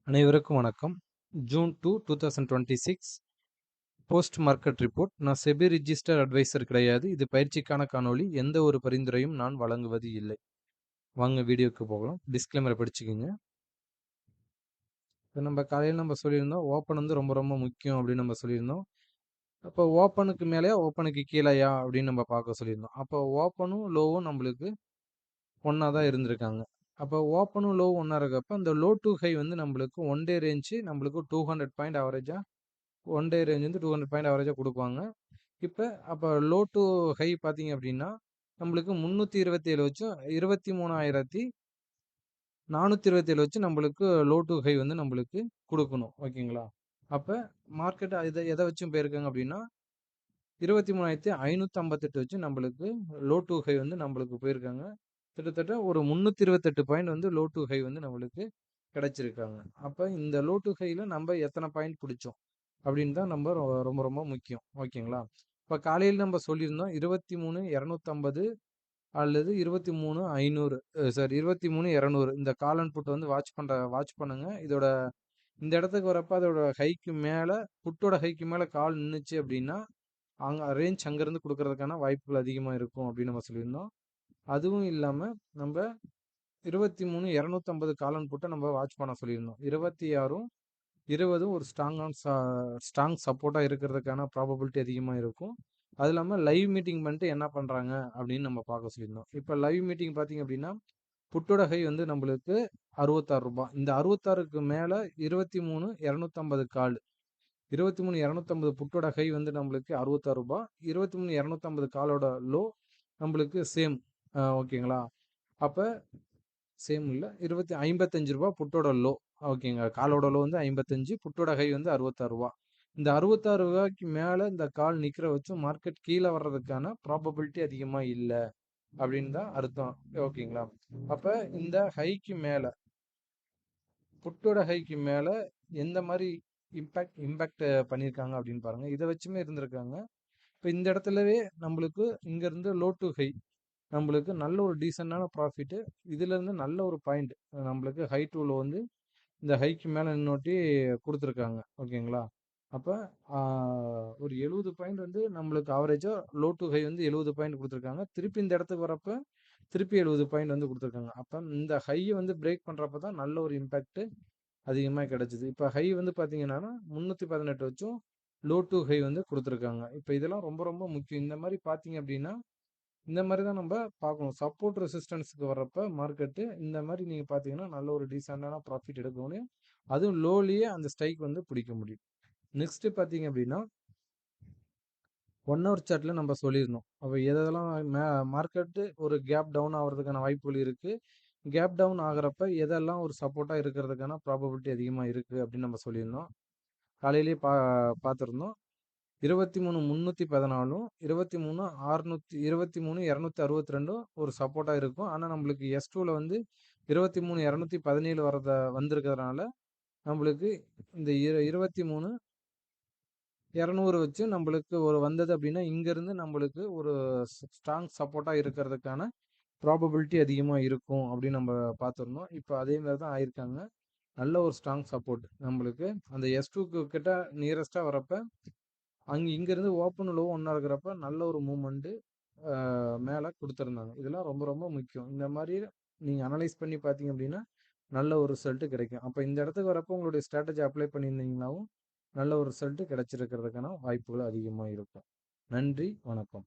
அனைவருக்கும் வணக்கம். June 2, 2026 post market report. நான் செபி ரிஜிஸ்டர் அட்வைசர் கிடையாது. இது பயிற்சிக்கான காணொளி. எந்த ஒரு பரிந்துரையும் நான் வழங்குவது இல்லை. வாங்க வீடியோக்கு போகலாம். டிஸ்க்ளைமரை படிச்சுக்கோங்க. இப்போ நம்ம காலையில் சொல்லியிருந்தோம், ஓப்பன் வந்து ரொம்ப ரொம்ப முக்கியம் அப்படின்னு நம்ம சொல்லியிருந்தோம். அப்போ ஓப்பனுக்கு மேலேயா ஓப்பனுக்கு கீழேயா அப்படின்னு நம்ம பார்க்க சொல்லியிருந்தோம். அப்போ ஓப்பனும் லோவும் நம்மளுக்கு ஒன்றா தான் இருந்திருக்காங்க. அப்போ ஓப்பனும் லோவும் ஒன்றா இருக்கப்போ அந்த லோ டு ஹை வந்து நம்மளுக்கு ஒன் டே ரேஞ்சு நம்மளுக்கு 200 பாயிண்ட் ஆவரேஜாக ஒன் டே ரேஞ்ச் வந்து 200 பாயிண்ட் ஆவரேஜாக கொடுப்பாங்க. இப்போ அப்போ லோ டு ஹை பார்த்தீங்க அப்படின்னா நம்மளுக்கு 327 வச்சும் 23,427 வச்சு நம்மளுக்கு லோ டு ஹை வந்து நம்மளுக்கு கொடுக்கணும். ஓகேங்களா? அப்போ மார்க்கெட் எதை வச்சும் போயிருக்காங்க அப்படின்னா 23,558 வச்சு நம்மளுக்கு லோ டு ஹை வந்து நம்மளுக்கு போயிருக்காங்க. கிட்டத்தட்ட ஒரு 328 பாயிண்ட் வந்து லோ டு ஹை வந்து நம்மளுக்கு கிடைச்சிருக்காங்க. அப்போ இந்த லோ டு ஹையில் நம்ம எத்தனை பாயிண்ட் பிடிச்சோம் அப்படின்னு தான் நம்ம ரொம்ப ரொம்ப முக்கியம். ஓகேங்களா? இப்போ காலையில் நம்ம சொல்லியிருந்தோம் 23,250 அல்லது 23,500 சாரி 23,200 இந்த கால் அண்ட் புட் வந்து வாட்ச் பண்ணுங்க. இந்த இடத்துக்கு வரப்போ அதோட ஹைக்கு மேலே புட்டோட ஹைக்கு மேலே கால் நின்றுச்சு அப்படின்னா ரேஞ்ச் அங்கேருந்து கொடுக்கறதுக்கான வாய்ப்புகள் அதிகமாக இருக்கும் அப்படின்னு நம்ம சொல்லியிருந்தோம். அதுவும் இல்லாமல் நம்ம 23,250 காலன் புட்டை நம்ம வாட்ச் பண்ண சொல்லியிருந்தோம். 26ம் 20ம் ஒரு ஸ்ட்ராங் சப்போர்ட்டாக இருக்கிறதுக்கான ப்ராபபிலிட்டி அதிகமாக இருக்கும். அது இல்லாமல் லைவ் மீட்டிங் பண்ணிட்டு என்ன பண்ணுறாங்க அப்படின்னு நம்ம பார்க்க சொல்லியிருந்தோம். இப்போ லைவ் மீட்டிங் பார்த்தீங்க அப்படின்னா புட்டோட ஹை வந்து நம்மளுக்கு 66 ரூபாய். இந்த 66க்கு மேலே 23,250 கால் 23,250 புட்டோட ஹை வந்து நம்மளுக்கு 66 ரூபாய். 23,250 காலோட லோ நம்மளுக்கு சேம். ஓகேங்களா? அப்போ சேம் இல்லை 55 ரூபா புட்டோட லோ. ஓகேங்க, காலோட லோ வந்து 55, புட்டோட ஹை வந்து 66 ரூபா. இந்த 66 ரூபாய்க்கு மேலே இந்த கால் நிற்கிற வச்சும் மார்க்கெட் கீழே வர்றதுக்கான ப்ராபபிலிட்டி அதிகமாக இல்லை அப்படின்னு தான் அர்த்தம். ஓகேங்களா? அப்போ இந்த ஹைக்கு மேலே புட்டோட ஹைக்கு மேலே எந்த மாதிரி இம்பேக்ட் பண்ணியிருக்காங்க அப்படின்னு பாருங்க. இதை வச்சுமே இருந்திருக்காங்க. இப்போ இந்த இடத்துலவே நம்மளுக்கு இங்கேருந்து லோ டு ஹை நம்மளுக்கு நல்ல ஒரு டீசெண்டான ப்ராஃபிட்டு. இதுலேருந்து நல்ல ஒரு பாயிண்ட் நம்மளுக்கு ஹை டு லோ வந்து இந்த ஹைக்கு மேலே நின்னோட்டி கொடுத்துருக்காங்க. ஓகேங்களா? அப்போ ஒரு 70 பாயிண்ட் வந்து நம்மளுக்கு ஆவரேஜாக லோ டு ஹை வந்து 70 பாயிண்ட் கொடுத்துருக்காங்க. திருப்பி இந்த இடத்துக்கு வரப்போ திருப்பி 70 பாயிண்ட் வந்து கொடுத்துருக்காங்க. அப்போ இந்த ஹையை வந்து பிரேக் பண்ணுறப்ப தான் நல்ல ஒரு இம்பேக்ட் அதிகமாக கிடைச்சிது. இப்போ ஹை வந்து பார்த்தீங்கன்னா 318 வச்சும் லோ டு ஹை வந்து கொடுத்துருக்காங்க. இப்போ இதெல்லாம் ரொம்ப ரொம்ப முக்கியம். இந்த மாதிரி பார்த்தீங்க அப்படின்னா இந்த மாதிரி தான் நம்ம பார்க்கணும். சப்போர்ட் ரெசிஸ்டன்ஸுக்கு வர்றப்ப மார்க்கெட்டு இந்த மாதிரி நீங்கள் பார்த்தீங்கன்னா நல்ல ஒரு டீசெண்டான ப்ராஃபிட் எடுக்க முடியும். அதுவும் லோலியே அந்த ஸ்ட்ரைக் வந்து பிடிக்க முடியும். நெக்ஸ்ட் பார்த்தீங்க அப்படின்னா 1 ஹவர் சார்ட்டில் நம்ம சொல்லியிருந்தோம். அப்போ எதெல்லாம் மார்க்கெட்டு ஒரு கேப் டவுன் ஆகிறதுக்கான வாய்ப்புகள் இருக்குது. கேப் டவுன் ஆகிறப்ப எதெல்லாம் ஒரு சப்போர்ட்டாக இருக்கிறதுக்கான ப்ராபபிலிட்டி அதிகமாக இருக்குது அப்படின்னு நம்ம சொல்லியிருந்தோம். காலையிலேயே பார்த்துருந்தோம். 23,314 23,262 ஒரு சப்போர்ட்டாக இருக்கும். ஆனால் நம்மளுக்கு S2ல வந்து 23,217 வந்திருக்கிறதுனால நம்மளுக்கு இந்த 23,200 வச்சு நம்மளுக்கு ஒரு வந்தது அப்படின்னா இங்கேருந்து நம்மளுக்கு ஒரு ஸ்ட்ராங் சப்போர்ட்டாக இருக்கிறதுக்கான ப்ராபபிலிட்டி அதிகமாக இருக்கும் அப்படின்னு நம்ம பார்த்துருந்தோம். இப்போ அதே மாதிரி தான் ஆயிருக்காங்க. நல்ல ஒரு ஸ்ட்ராங் சப்போர்ட் நம்மளுக்கு அந்த S2க்கு கிட்ட நியரஸ்ட்டாக வரப்போ இங்கேருந்து ஓப்பன் லோ ஒன்றா இருக்கிறப்ப நல்ல ஒரு மூமெண்ட்டு மேலே கொடுத்துருந்தாங்க. இதெல்லாம் ரொம்ப ரொம்ப முக்கியம். இந்த மாதிரி நீங்கள் அனலைஸ் பண்ணி பார்த்தீங்க அப்படின்னா நல்ல ஒரு ரிசல்ட்டு கிடைக்கும். அப்போ இந்த இடத்துக்கு வரப்போ உங்களுடைய ஸ்ட்ராட்டஜி அப்ளை பண்ணியிருந்தீங்கன்னாவும் நல்ல ஒரு ரிசல்ட்டு கிடைச்சிருக்கிறதுக்கான வாய்ப்புகள் அதிகமாக இருக்கும். நன்றி, வணக்கம்.